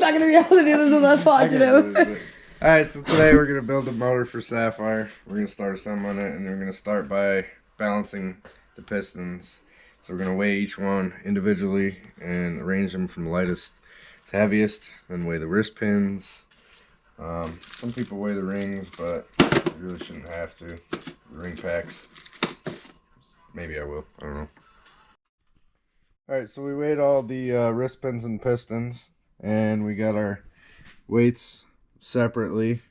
not gonna be able to do this with us watching him. Alright, so today we're gonna build a motor for Sapphire. We're gonna start assembling it, and we're gonna start by balancing the pistons. So we're gonna weigh each one individually and arrange them from lightest to heaviest, then weigh the wrist pins. Some people weigh the rings, but you really shouldn't have to. The ring packs. Maybe I will. I don't know. Alright, so we weighed all the wrist pins and pistons, and we got our weights separately,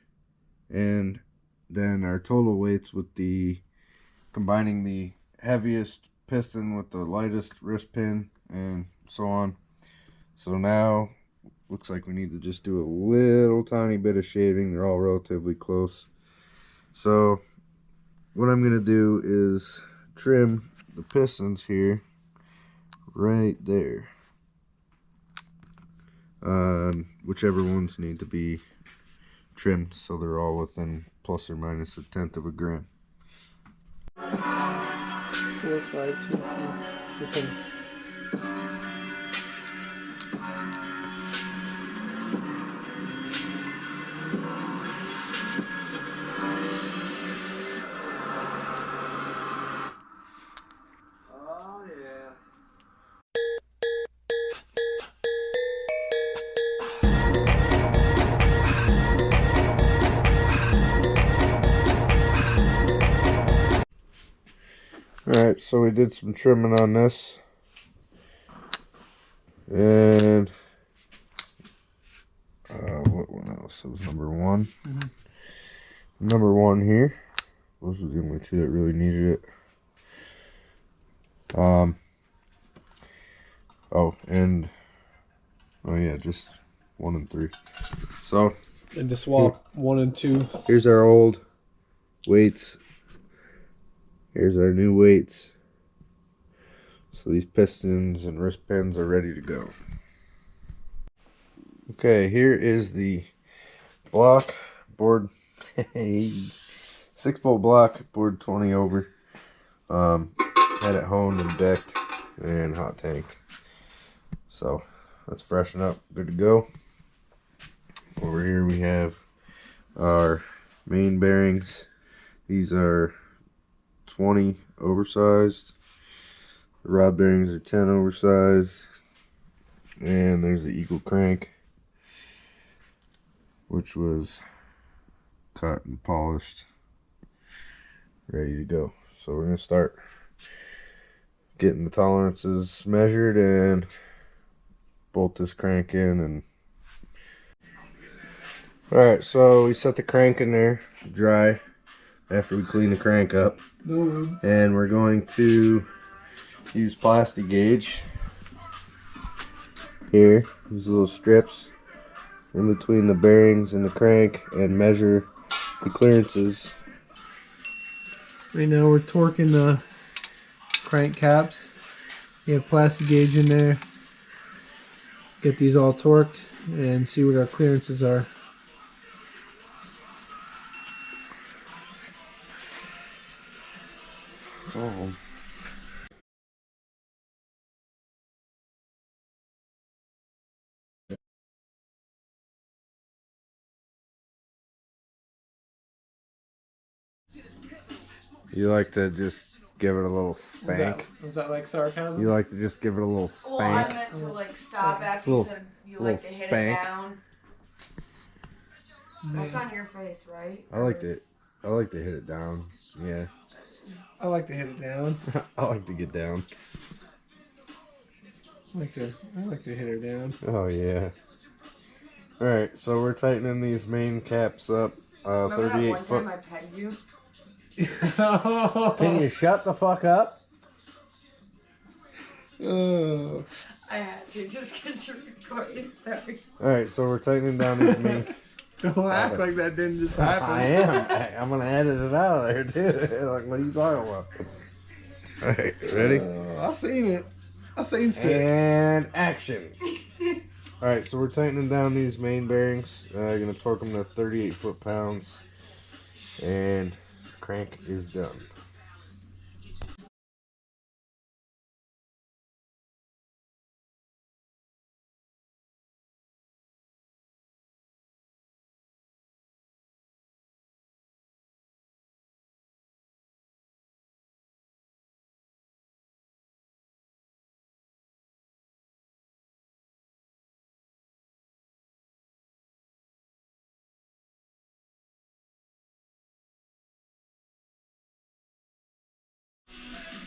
and then our total weights with the combining the heaviest piston with the lightest wrist pin and so on. So now looks like we need to just do a little tiny bit of shaving. They're all relatively close. So what I'm gonna do is trim the pistons here right there, whichever ones need to be trimmed so they're all within plus or minus 1/10 of a gram. 4, 5, 2, 3, 7. Alright, so we did some trimming on this, and what one else? It was number one. Number one here. Those were the only two that really needed it. Oh yeah, just 1 and 3. So And to swap 1 and 2. here's our old weights. Here's our new weights. So these pistons and wrist pins are ready to go. Okay, here is the block board. 6-bolt block, board 20 over. Had it honed and decked and hot tanked. So let's freshen up. Good to go. Over here we have our main bearings. These are 20 oversized. The rod bearings are 10 oversized. And there's the Eagle crank, which was cut and polished, ready to go. So we're going to start getting the tolerances measured and bolt this crank in. And alright, so we set the crank in there to dry after we clean the crank up. And we're going to use plastic gauge here, these little strips in between the bearings and the crank, and measure the clearances. Right now we're torquing the crank caps. You have plastic gauge in there. Get these all torqued and see what our clearances are. So you like to just give it a little spank? Was that like sarcasm? You like to just give it a little spank? Well, I meant to like stop after you said you like to hit it down. That's on your face, right? I like to hit it down. Yeah. I like to hit it down. I like to get down. I like to hit her down. Oh yeah. Alright, so we're tightening these main caps up. 38 foot. Time I pegged you? Can you shut the fuck up? Oh. I had to just because you're recording. Sorry. Alright, so we're tightening down these main. Don't act like that didn't just happen. I am. I'm gonna edit it out of there too. Like, what are you talking about? Alright, ready? I seen it. I seen it. And action. Alright, so we're tightening down these main bearings. Gonna torque them to 38 foot-pounds. And crank is done.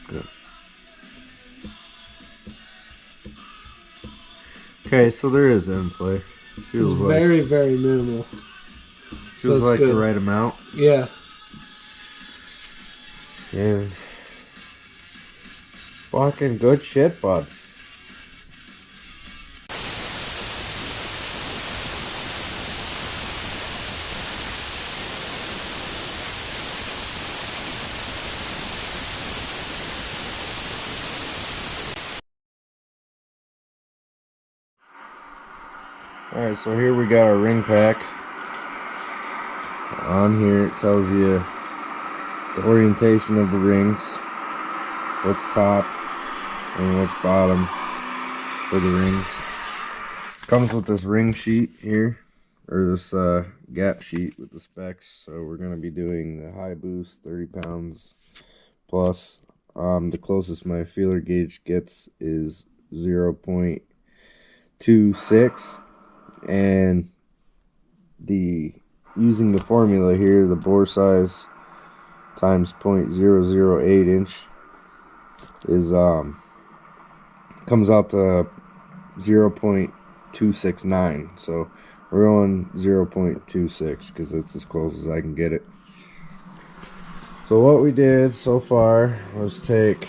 Good. Okay, so there is end play. Feels very, very minimal. Feels like the right amount. Yeah. And fucking good shit, bud. Alright, so here we got our ring pack. On here it tells you the orientation of the rings, what's top and what's bottom for the rings. Comes with this ring sheet here, or this gap sheet with the specs. So we're going to be doing the high boost, 30 pounds plus. The closest my feeler gauge gets is 0.26, and using the formula here, the bore size times 0.008 inch is comes out to 0.269. So we're on 0.26 because it's as close as I can get it. So what we did so far was take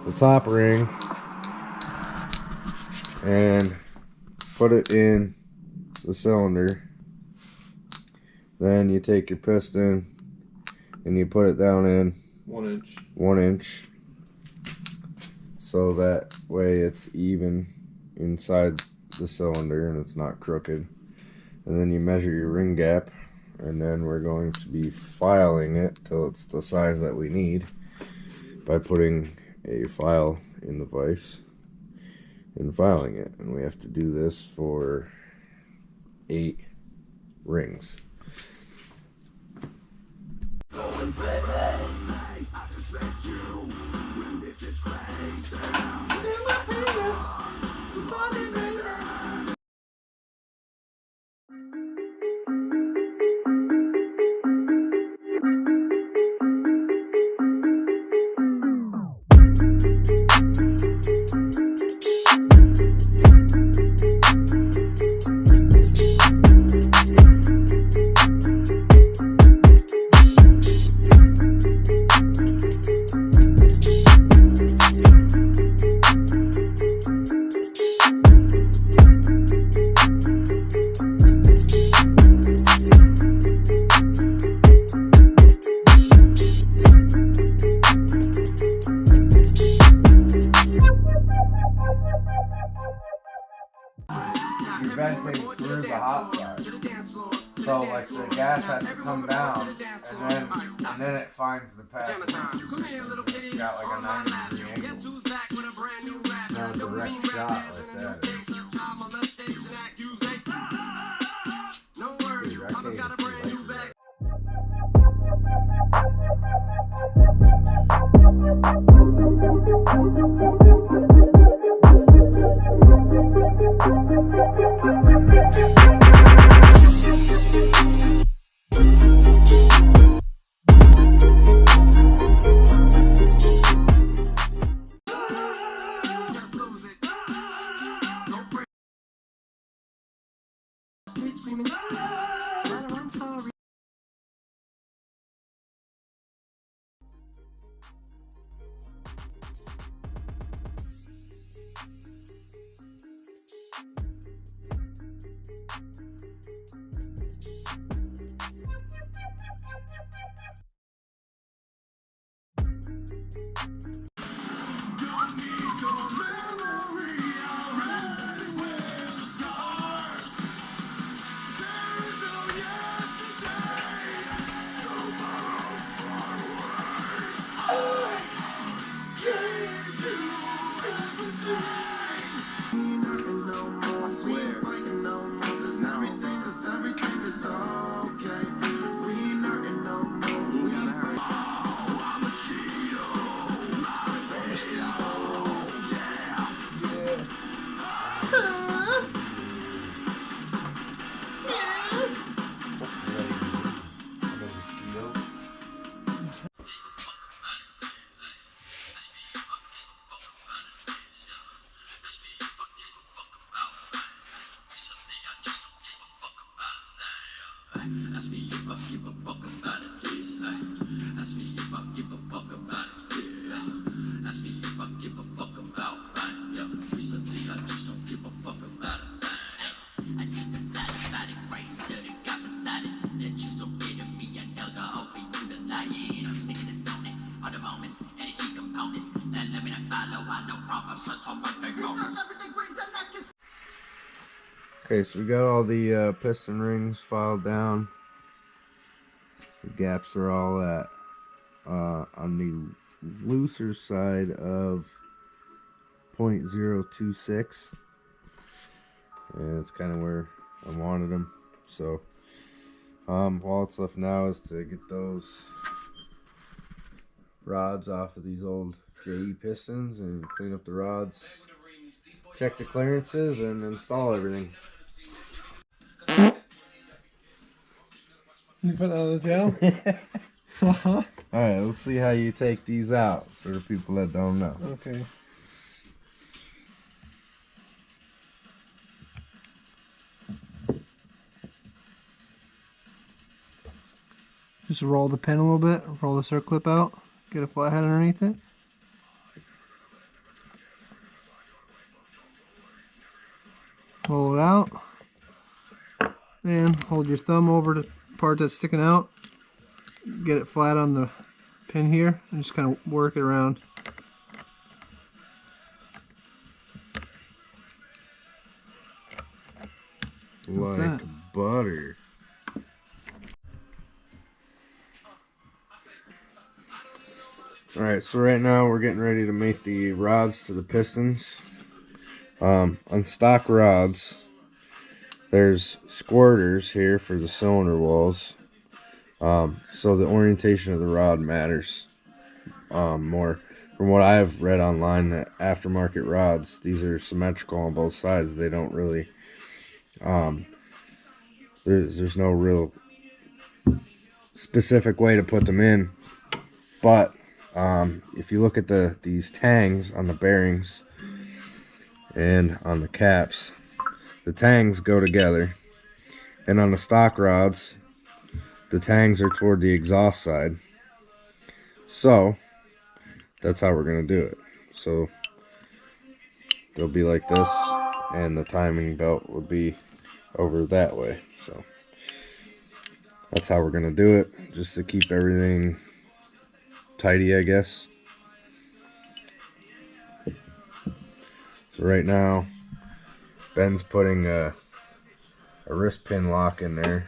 the top ring and put it in the cylinder. Then you take your piston and you put it down in 1 inch, so that way it's even inside the cylinder and it's not crooked. And then you measure your ring gap, and then we're going to be filing it till it's the size that we need by putting a file in the vise and filing it. And we have to do this for 8 rings. You're venting through the hot side, so like the gas has to come down, and then it finds the path. It's got like a 90-degree angle. Not a direct shot like that. Dude, I can't even see like Okay, so we got all the piston rings filed down. The gaps are all at on the looser side of 0.026, and it's kind of where I wanted them. So all that's left now is to get those rods off of these old JE pistons and clean up the rods, check the clearances, and install everything. You put that on the tail? Alright, let's see how you take these out for the people that don't know. Okay. Just roll the pin a little bit, roll the circlip out, get a flathead underneath it. Roll it out. Then hold your thumb over the part that's sticking out. Get it flat on the pin here and just kind of work it around. Like butter. Alright, so right now we're getting ready to mate the rods to the pistons. On stock rods, there's squirters here for the cylinder walls. So the orientation of the rod matters more. From what I've read online, the aftermarket rods, these are symmetrical on both sides. They don't really, there's no real specific way to put them in. But if you look at these tangs on the bearings and on the caps, the tangs go together, and on the stock rods, the tangs are toward the exhaust side. So that's how we're gonna do it. So they'll be like this, and the timing belt would be over that way. So that's how we're gonna do it, just to keep everything tidy, I guess. So right now, Ben's putting a wrist pin lock in there,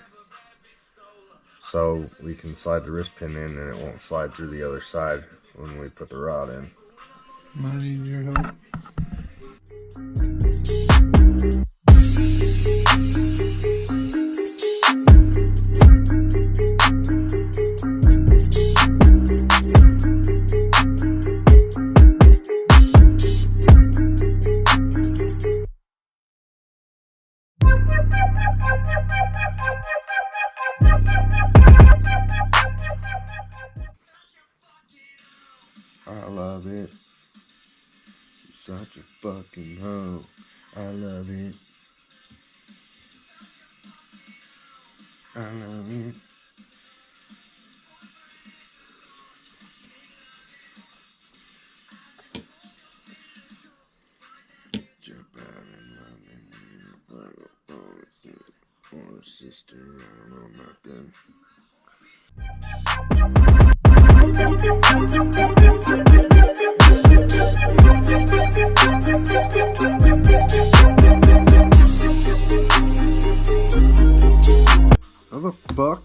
so we can slide the wrist pin in and it won't slide through the other side when we put the rod in. Might need your help. I love it. Such a fucking hoe. I love it. I love it. Jump out and run in or sister, I don't know nothing. How the fuck?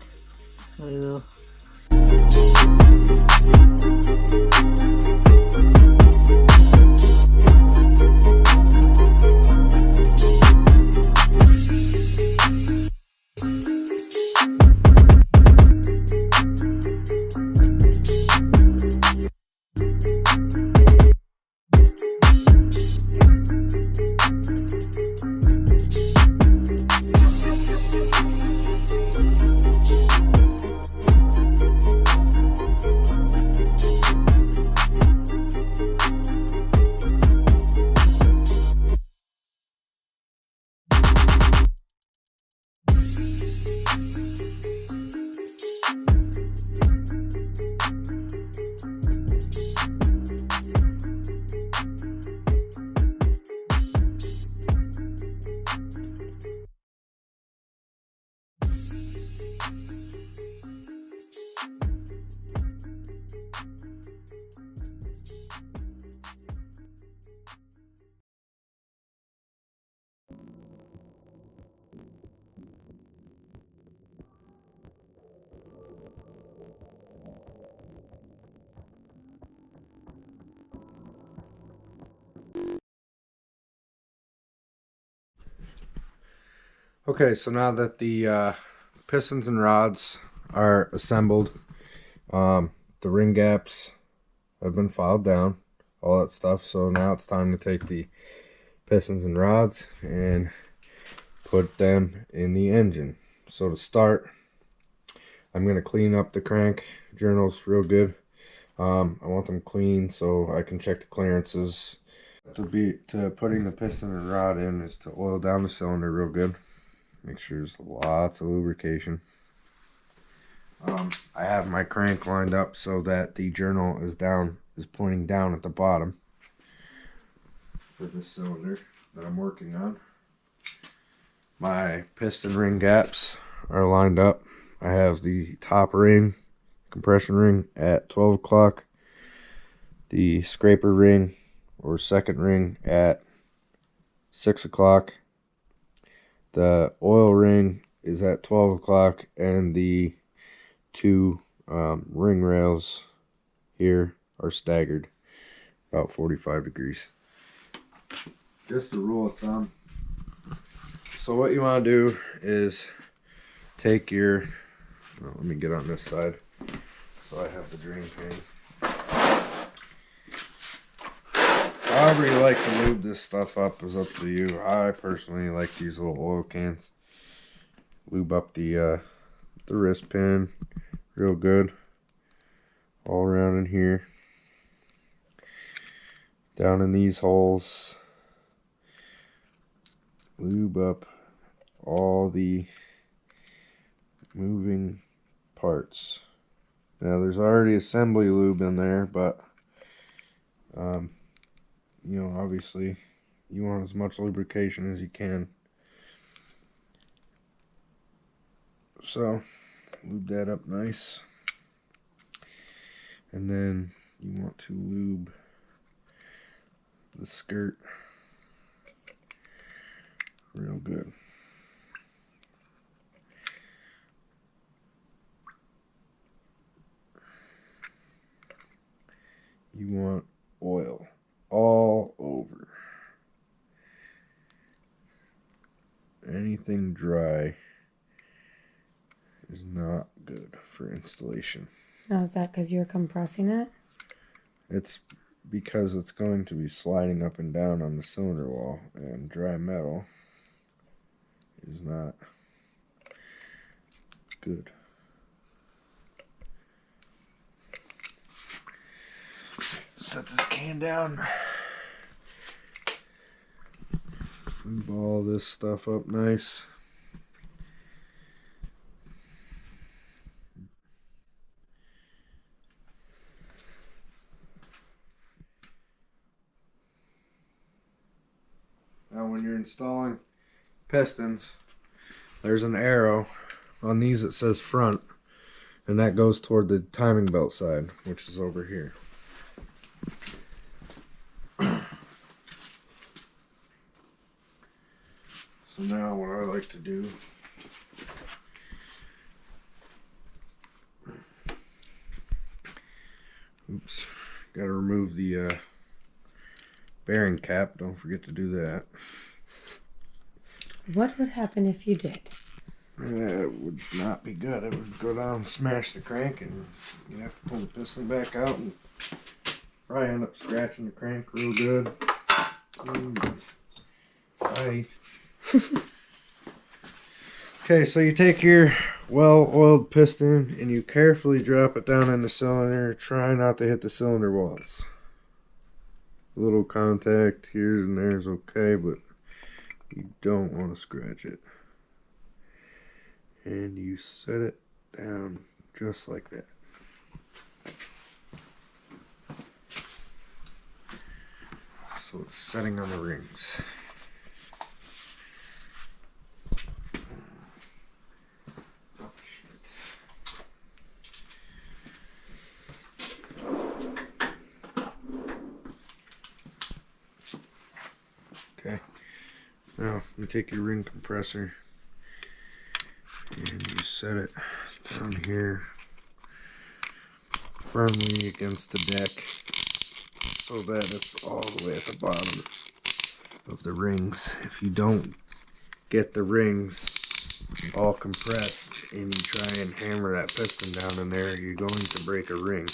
I know. Okay, so now that the pistons and rods are assembled, the ring gaps have been filed down, all that stuff. So now it's time to take the pistons and rods and put them in the engine. So to start, I'm going to clean up the crank journals real good. I want them clean so I can check the clearances. To putting the piston and rod in is to oil down the cylinder real good. Make sure there's lots of lubrication. I have my crank lined up so that the journal is pointing down at the bottom for this cylinder that I'm working on. My piston ring gaps are lined up. I have the top ring, compression ring at 12 o'clock, the scraper ring or second ring at 6 o'clock. The oil ring is at 12 o'clock, and the two ring rails here are staggered about 45 degrees. Just a rule of thumb. So what you want to do is take your, well, let me get on this side so I have the drain pan. However you like to lube this stuff up is up to you. I personally like these little oil cans. Lube up the wrist pin real good all around in here, down in these holes. Lube up all the moving parts. Now there's already assembly lube in there, but you know, obviously you want as much lubrication as you can. So lube that up nice, and then you want to lube the skirt real good. You want oil all over. Anything dry is not good for installation. Now, is that because you're compressing it? It's because it's going to be sliding up and down on the cylinder wall, and dry metal is not good. Set this can down. Lube all this stuff up nice. Now when you're installing pistons, there's an arrow on these that says front, and that goes toward the timing belt side, which is over here. So now what I like to do, oops, gotta remove the bearing cap. Don't forget to do that. What would happen if you did? It would not be good. It would go down and smash the crank, and you have to pull the piston back out and probably end up scratching the crank real good. Bye. Okay, so you take your well-oiled piston and you carefully drop it down in the cylinder. Try not to hit the cylinder walls. A little contact here and there is okay, but you don't want to scratch it. And you set it down just like that. So it's setting on the rings. Okay, now you take your ring compressor and you set it down here firmly against the deck so that it's all the way at the bottom of the rings. If you don't get the rings all compressed and you try and hammer that piston down in there, you're going to break a ring.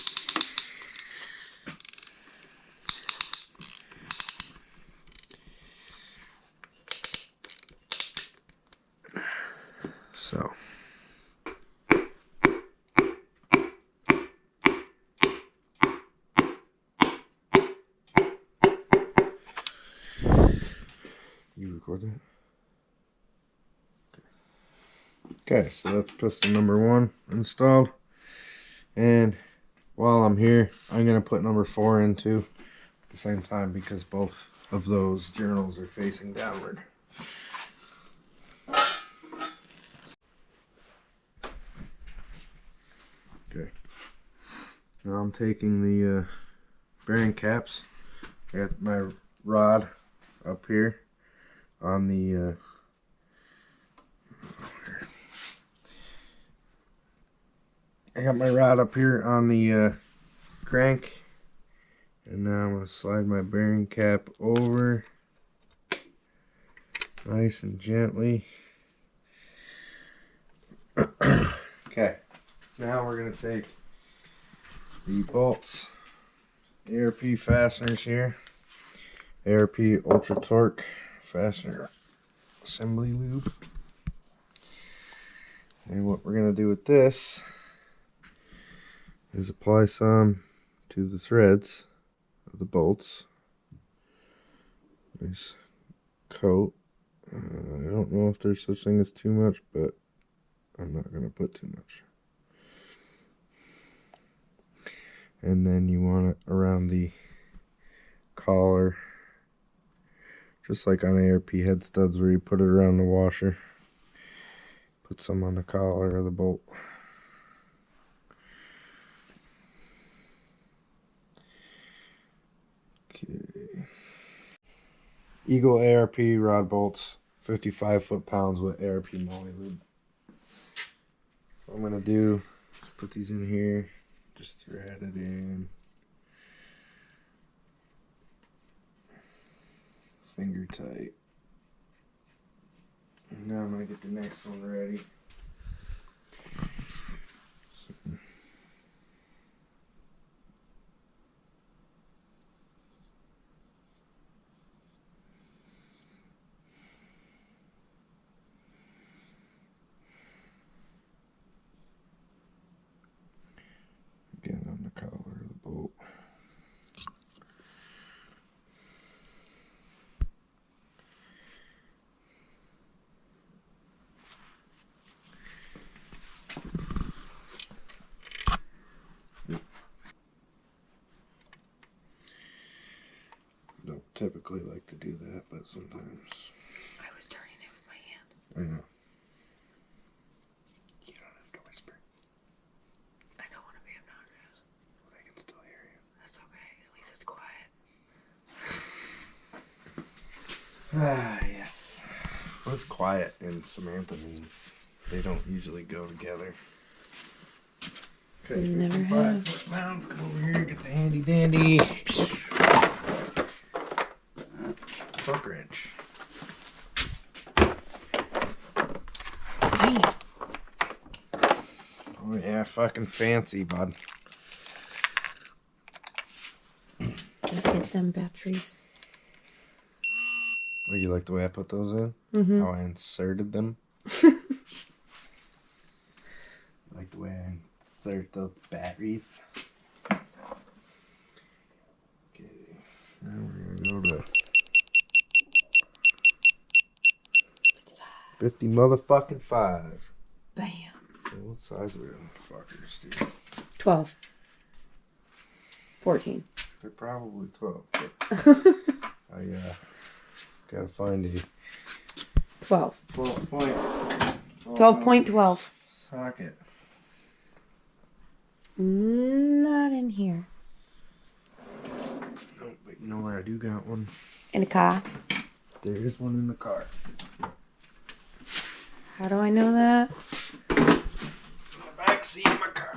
So you record that? Okay, so that's piston number 1 installed. And while I'm here, I'm going to put number 4 in too at the same time because both of those journals are facing downward. Okay. Now I'm taking the bearing caps. I got my rod up here on the crank, and now I'm going to slide my bearing cap over nice and gently. Okay, now we're going to take the bolts, ARP fasteners here, ARP Ultra Torque fastener assembly lube. And what we're going to do with this is apply some to the threads of the bolts. Nice coat. I don't know if there's such thing as too much, but I'm not going to put too much. And then you want it around the collar, just like on ARP head studs where you put it around the washer. Put some on the collar of the bolt. Okay. Eagle ARP rod bolts, 55 foot-pounds with ARP moly lube. What I'm going to do is put these in here, just thread it in. Finger tight. And now I'm going to get the next one ready. Again on the collar of the bolt. Don't typically like to do that, but sometimes. I was turning it with my hand. I know. You don't have to whisper. I don't want to be obnoxious. Well, they can still hear you. That's okay. At least it's quiet. Ah, yes. What's quiet and Samantha mean? They don't usually go together. Okay, Never 55 have. foot-pounds. Come over here, get the handy dandy hook wrench. Damn. Oh yeah, fucking fancy, bud. Can I get them batteries? Oh, you like the way I put those in? Mm-hmm. How I inserted them? Like the way I insert those batteries? Okay, now we're gonna go to 50 motherfucking 5. Bam. So what size are them fuckers, dude? 12. 14. They're probably 12. But I gotta find a 12. 12 point 12.12. socket. Not in here. Oh, but you know where I do got one? In a car. There is one in the car. How do I know that? In the back seat of my car.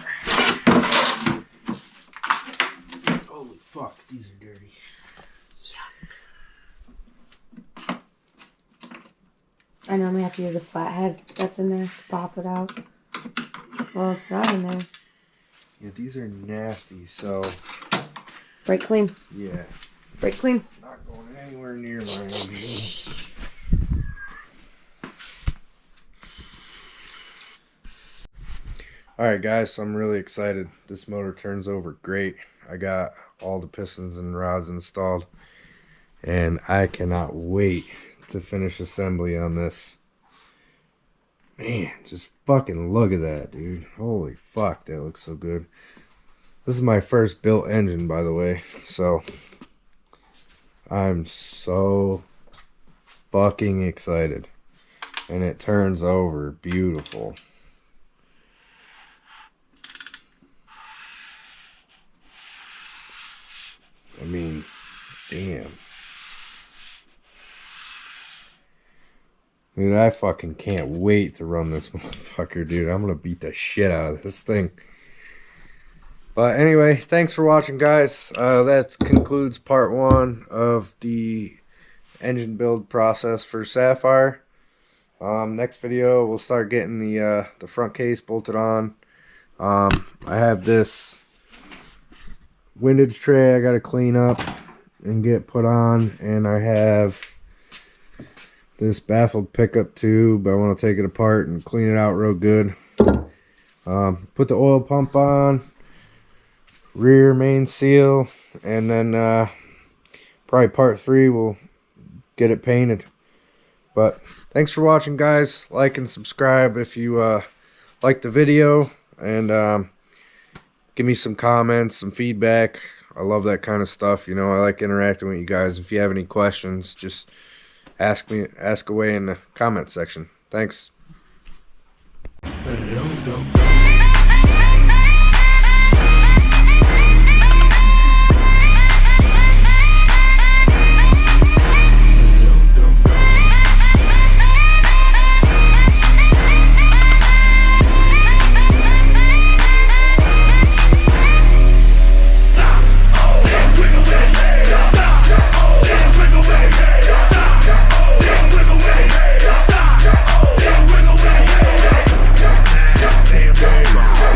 Holy fuck, these are dirty. I I normally have to use a flathead that's in there to pop it out. Well, it's not in there. Yeah, these are nasty, so... Break clean. Yeah. Break clean. Not going anywhere near mine. Alright guys, so I'm really excited. This motor turns over great. I got all the pistons and rods installed. And I cannot wait to finish assembly on this. Man, just fucking look at that, dude. Holy fuck, that looks so good. This is my first built engine, by the way. So, I'm so fucking excited. And it turns over beautiful. I mean, damn. Dude, I fucking can't wait to run this motherfucker, dude. I'm gonna beat the shit out of this thing. But anyway, thanks for watching, guys. That concludes part 1 of the engine build process for Sapphire. Next video, we'll start getting the front case bolted on. I have this windage tray I gotta clean up and get put on, and I have this baffled pickup tube. I want to take it apart and clean it out real good. Put the oil pump on, rear main seal, and then probably part 3 we'll get it painted. But thanks for watching, guys. Like and subscribe if you like the video, and give me some comments, some feedback. I love that kind of stuff. You know, I like interacting with you guys. If you have any questions, just ask away in the comment section. Thanks.